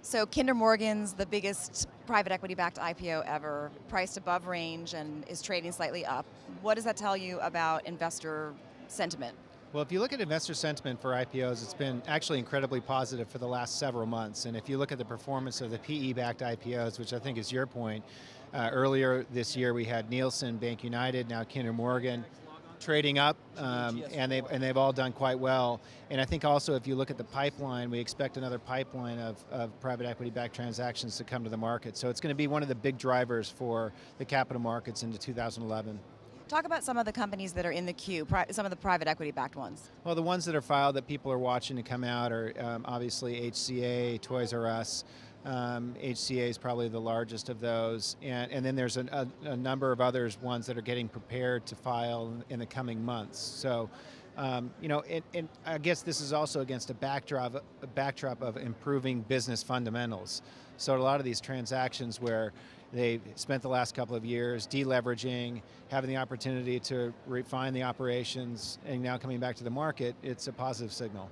So Kinder Morgan's the biggest private equity-backed IPO ever, priced above range and is trading slightly up. What does that tell you about investor sentiment? Well, if you look at investor sentiment for IPOs, it's been actually incredibly positive for the last several months. And if you look at the performance of the PE-backed IPOs, which I think is your point, earlier this year we had Nielsen, BankUnited, now Kinder Morgan, trading up, and they've all done quite well. And I think also if you look at the pipeline, we expect another pipeline of private equity-backed transactions to come to the market. So it's going to be one of the big drivers for the capital markets into 2011. Talk about some of the companies that are in the queue, some of the private equity-backed ones. Well, the ones that are filed that people are watching to come out are obviously HCA, Toys R Us. HCA is probably the largest of those, and then there's a number of others, ones that are getting prepared to file in the coming months. So, and I guess this is also against a backdrop of improving business fundamentals. So a lot of these transactions where they spent the last couple of years deleveraging, having the opportunity to refine the operations, and now coming back to the market, it's a positive signal.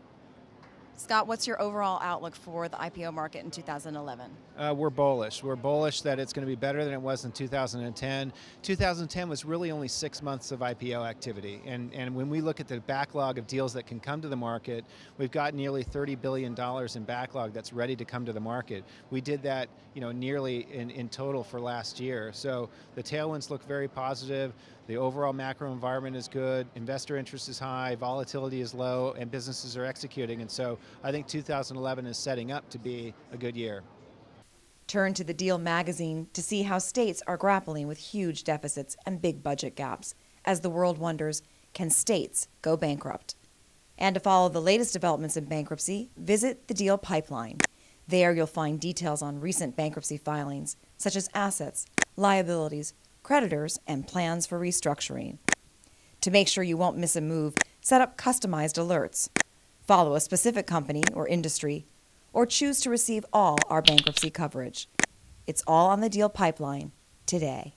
Scott, what's your overall outlook for the IPO market in 2011? We're bullish. We're bullish that it's going to be better than it was in 2010. 2010 was really only 6 months of IPO activity. And when we look at the backlog of deals that can come to the market, we've got nearly $30 billion in backlog that's ready to come to the market. We did that nearly in total for last year. So the tailwinds look very positive. The overall macro environment is good, investor interest is high, volatility is low, and businesses are executing. And so I think 2011 is setting up to be a good year. Turn to the Deal magazine to see how states are grappling with huge deficits and big budget gaps as the world wonders, can states go bankrupt? And to follow the latest developments in bankruptcy, visit the Deal Pipeline. There you'll find details on recent bankruptcy filings, such as assets, liabilities, creditors, and plans for restructuring. To make sure you won't miss a move, set up customized alerts. Follow a specific company or industry, or choose to receive all our bankruptcy coverage. It's all on the Deal Pipeline today.